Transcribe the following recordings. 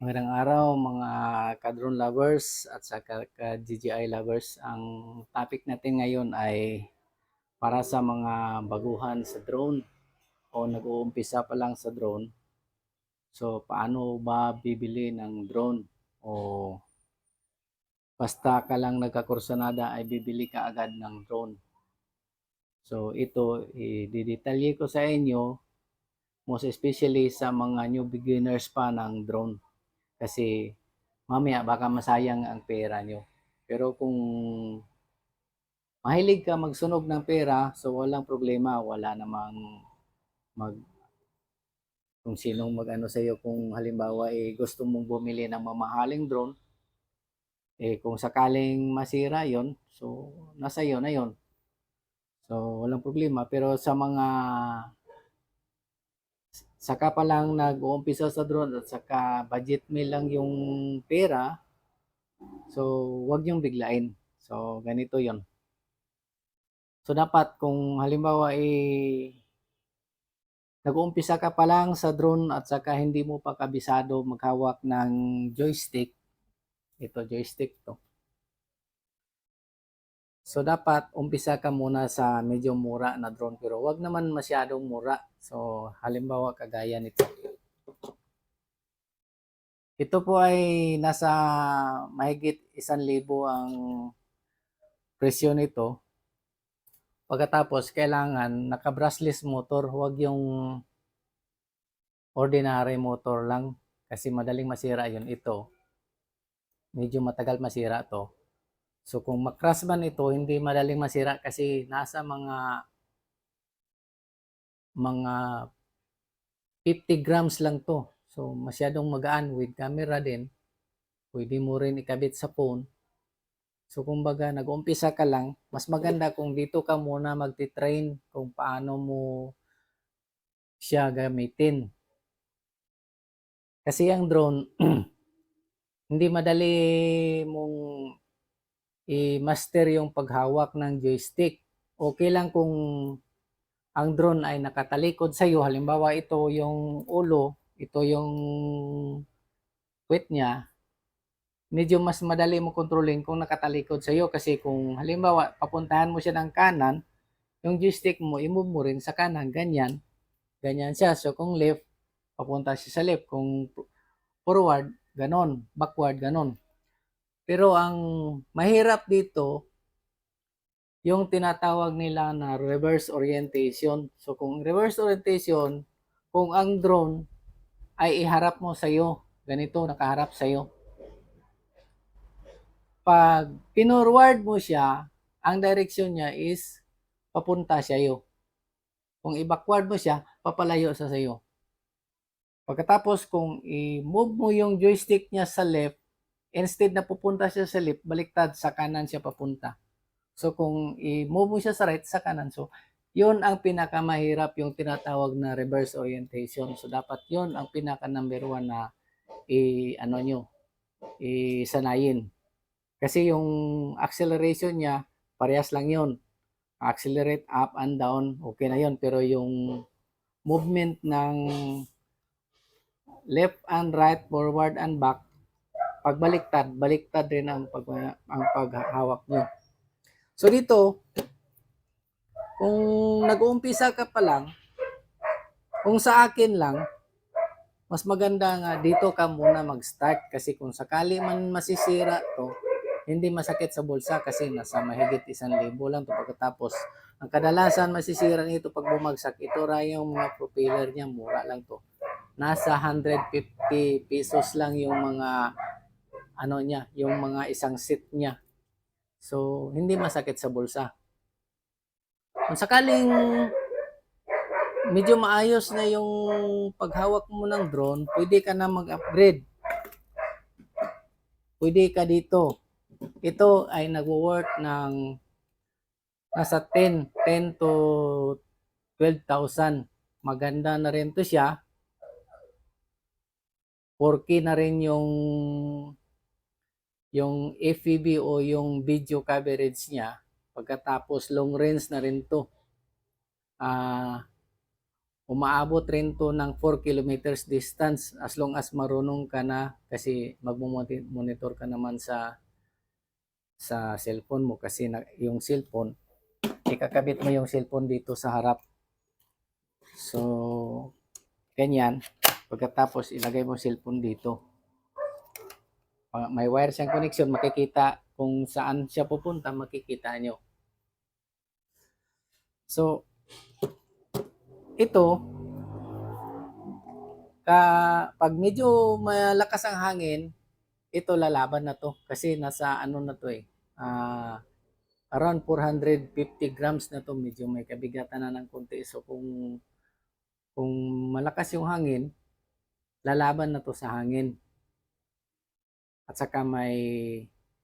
Magandang araw mga ka-drone lovers at saka ka-DJI lovers. Ang topic natin ngayon ay para sa mga baguhan sa drone o nag-uumpisa pa lang sa drone. So, paano ba bibili ng drone? O basta ka lang nagkakursanada ay bibili ka agad ng drone. So, ito i-detalye ko sa inyo, most especially sa mga new beginners pa ng drone. Kasi mamaya baka masayang ang pera nyo. Pero kung mahilig ka magsunog ng pera, so walang problema, wala namang mag kung sinong mag-ano sa iyo kung halimbawa gusto mong bumili ng mamahaling drone, kung sakaling masira 'yon, so nasa iyo na 'yon. So walang problema, pero sa mga saka pa lang nag-uumpisa sa drone at saka budget meal lang yung pera, so wag yung biglain. So ganito 'yon. So dapat kung halimbawa nag-uumpisa ka pa lang sa drone at saka hindi mo pa kabisado maghawak ng joystick, ito joystick to. So dapat umpisa ka muna sa medyo mura na drone pero wag naman masyadong mura. So halimbawa kagaya nito. Ito po ay nasa mahigit 1,000 ang presyo nito. Pagkatapos kailangan naka-brushless motor, huwag yung ordinary motor lang kasi madaling masira yun. Ito medyo matagal masira to. So kung makras man ito, hindi madaling masira kasi nasa mga 50 grams lang to. So masyadong magaan with camera din. Pwede mo rin ikabit sa phone. So kumbaga nag-umpisa ka lang, mas maganda kung dito ka muna magti-train kung paano mo siya gamitin. Kasi ang drone, hindi madali mong i-master yung paghawak ng joystick. Okay lang kung ang drone ay nakatalikod sa iyo. Halimbawa ito yung ulo, ito yung puwet niya. Medyo mas madali mo kontrolin kung nakatalikod sa iyo kasi kung halimbawa papuntahan mo siya ng kanan, yung joystick mo i-move mo rin sa kanan, ganyan. Ganyan siya. So kung left, papunta siya sa left. Kung forward, ganon. Backward, ganon. Pero ang mahirap dito, yung tinatawag nila na reverse orientation. So kung reverse orientation, kung ang drone ay iharap mo sa iyo, ganito nakaharap sa iyo. Pag pinorward mo siya, ang direction niya is papunta siya iyo. Kung i-backward mo siya, papalayo sa iyo. Pagkatapos kung i-move mo yung joystick niya sa left, instead na pupunta siya sa left, baliktad sa kanan siya papunta. So kung i-move mo siya sa right, sa kanan. So yun ang pinakamahirap, yung tinatawag na reverse orientation. So dapat yun ang pinaka number 1 na ano nyo, isanayin. Kasi yung acceleration niya, parehas lang yun. Accelerate up and down, okay na yun. Pero yung movement ng left and right, forward and back, pagbaliktad, baliktad rin ang paghawak nyo. So dito, kung nag-uumpisa ka pa lang, kung sa akin lang, mas maganda nga dito ka muna mag-start kasi kung sakali man masisira to, hindi masakit sa bulsa kasi nasa mahigit 1,000 lang to. Pagkatapos ang kadalasan masisira nito pag bumagsak, ito ra yung mga propeller niya, mura lang to. Nasa 150 pesos lang yung mga ano niya, yung mga isang set niya. So hindi masakit sa bulsa. Kung sakaling medyo maayos na yung paghawak mo ng drone, pwede ka na mag-upgrade. Pwede ka dito. Ito ay nagwo-worth ng nasa 10 to 12,000. Maganda na rin to siya. 4K na rin yung FPV o yung video coverage niya. Pagkatapos long range na rin to. umaabot rin to ng 4 kilometers distance as long as marunong ka na, kasi magmo-monitor ka naman sa cellphone mo, kasi yung cellphone, ikakabit mo yung cellphone dito sa harap. So, ganyan. Pagkatapos, ilagay mo cellphone dito. May wire siyang connection, makikita kung saan siya pupunta, makikita nyo. So, ito, pag medyo malakas ang hangin, ito lalaban na to. Kasi nasa ano na to around 450 grams na to. Medyo may kabigatan na ng konti. So, kung malakas yung hangin, lalaban na to sa hangin. At saka may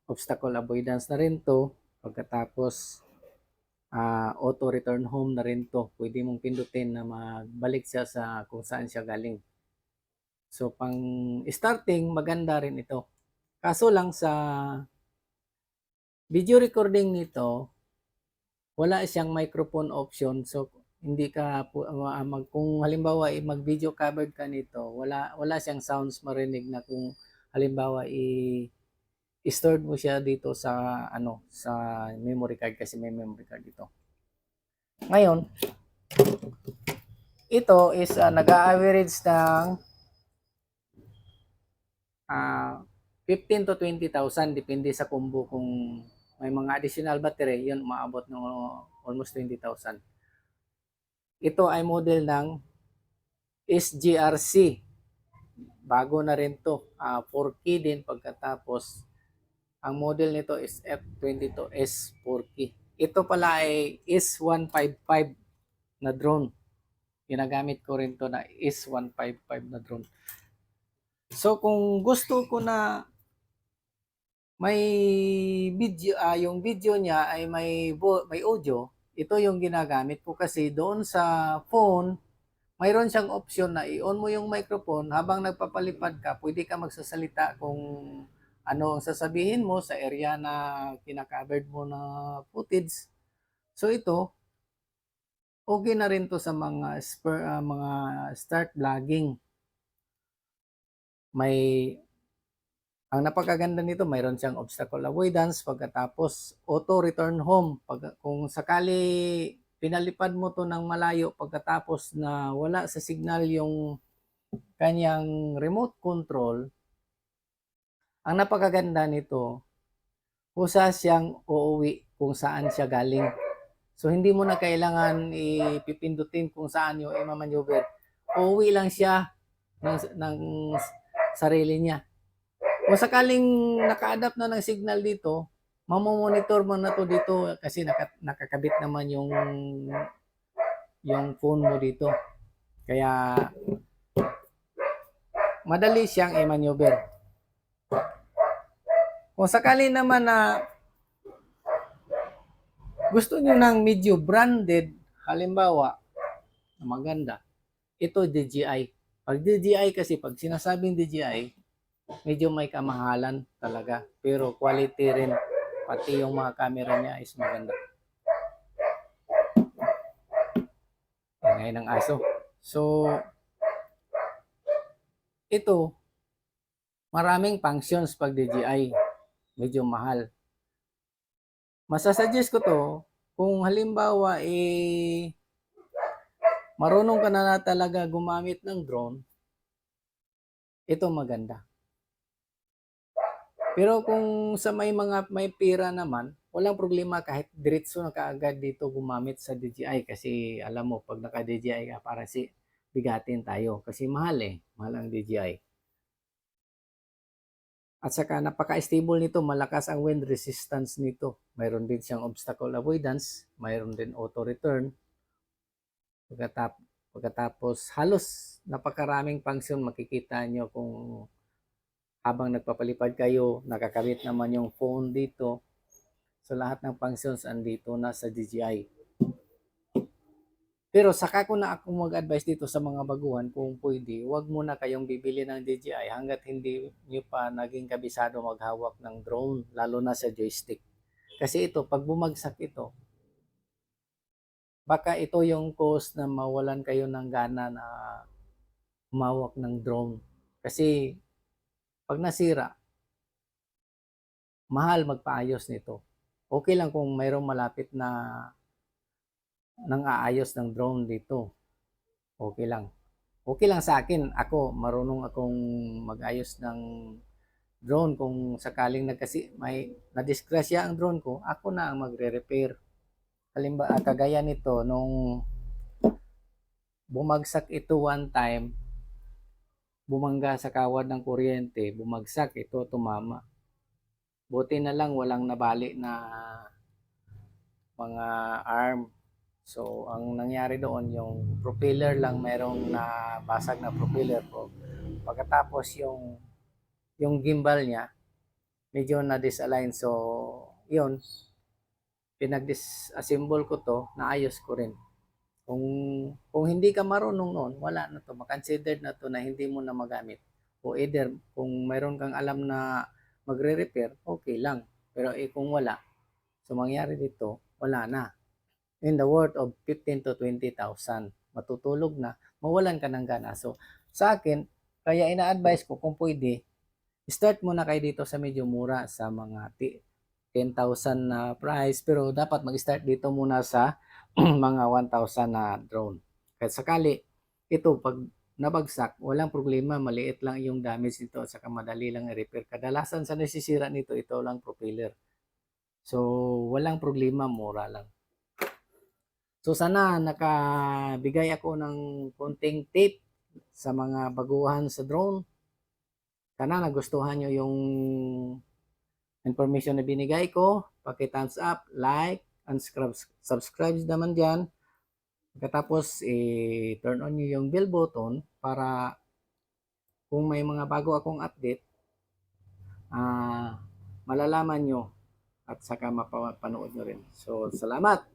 obstacle avoidance na rin to. Pagkatapos, auto return home na rin to. Pwede mong pindutin na magbalik siya sa kung saan siya galing. So, pang starting, maganda rin ito. Kaso lang sa video recording nito, wala siyang microphone option. So, hindi ka kung halimbawa mag-video covered ka nito, wala siyang sounds marinig na kung halimbawa i-stored mo siya dito sa sa memory card, kasi may memory card dito. Ngayon, ito is nag-average ng 15 to 20,000 depende sa combo. Kung may mga additional battery, yun umaabot ng almost 20,000. Ito ay model ng SGRC. Bago na rin to. 4K din. Pagkatapos, ang model nito is F22S 4K. Ito pala ay S155 na drone. Ginagamit ko rin to na S155 na drone. So, kung gusto ko na may video, yung video niya ay may audio, ito yung ginagamit ko, kasi doon sa phone, mayroon siyang option na i-on mo yung microphone habang nagpapalipad ka, pwede ka magsasalita kung ano ang sasabihin mo sa area na kinaka-covered mo na footage. So ito, okay na rin to sa mga mga start vlogging. Ang napakaganda nito, mayroon siyang obstacle avoidance, pagkatapos auto return home. Kung sakali pinalipad mo to ng malayo, pagkatapos na wala sa signal yung kanyang remote control, ang napakaganda nito, kusa siyang uuwi kung saan siya galing. So hindi mo na kailangan ipipindutin kung saan yung i-maneuver. Uuwi lang siya ng sarili niya. Kung sakaling naka-adapt na ng signal dito, mamomonitor mo na to dito, kasi nakakabit naman yung phone mo dito. Kaya madali siyang i-maneuver. Kung sakali naman na gusto nyo ng medyo branded, halimbawa, na maganda, ito DJI. Pag DJI kasi, pag sinasabing DJI, medyo may kamahalan talaga. Pero quality rin. Pati yung mga camera niya is maganda. Ngayon ang aso. So, ito, maraming functions pag DJI. Medyo mahal. Masasuggest ko to, kung halimbawa marunong ka na talaga gumamit ng drone, ito maganda. Pero kung sa may pera naman, walang problema kahit diretso na kaagad dito gumamit sa DJI, kasi alam mo pag naka DJI ka, para bigatin tayo kasi mahal mahal ang DJI. At saka napaka-stable nito, malakas ang wind resistance nito. Mayroon din siyang obstacle avoidance, mayroon din auto return. Pagkatapos halos napakaraming function makikita nyo kung habang nagpapalipad kayo, nakakabit naman yung phone dito. So lahat ng functions andito na sa DJI. Pero saka ko na ako mag-advise dito sa mga baguhan, kung pwede, wag muna kayong bibili ng DJI hanggat hindi nyo pa naging kabisado maghawak ng drone, lalo na sa joystick. Kasi ito, pag bumagsak ito, baka ito yung cause na mawalan kayo ng gana na humawak ng drone. Kasi pag nasira, mahal magpaayos nito. Okay lang kung mayroong malapit na nang aayos ng drone dito. Okay lang. Okay lang sa akin. Ako, marunong akong mag-ayos ng drone. Kung sakaling may nadisgrasya ang drone ko, ako na ang magre-repair. Halimbawa, kagaya nito, nung bumagsak ito one time, bumangga sa kawad ng kuryente, bumagsak ito, tumama. Buti na lang walang nabali na mga arm. So, ang nangyari doon, yung propeller lang merong nabasag na propeller ko. Pagkatapos yung gimbal niya, medyo na-disalign. So, yun, pinag-disassemble ko to, naayos ko rin. Kung hindi ka marunong noon, wala na to. Makonsidered na to na hindi mo na magamit. O either, kung mayroon kang alam na magre-repair, okay lang. Pero kung wala, so mangyari dito, wala na. In the worth of 15 to 20,000, matutulog na, mawalan ka ng gana. So, sa akin, kaya ina-advise ko kung pwede, start muna kayo dito sa medyo mura sa mga 10,000 na price, pero dapat mag-start dito muna sa mga 1,000 na drone. Kahit sakali, ito pag nabagsak, walang problema, maliit lang yung damage nito at saka madali lang i-repair. Kadalasan sa nasisira nito, ito lang propeller. So, walang problema, mura lang. So, sana nakabigay ako ng konting tip sa mga baguhan sa drone. Sana nagustuhan nyo yung information na binigay ko. Paki-thumbs up, like, and subscribe naman dyan. Pagkatapos, turn on nyo yung bell button para kung may mga bago akong update, malalaman nyo at saka mapanood nyo rin. So, salamat!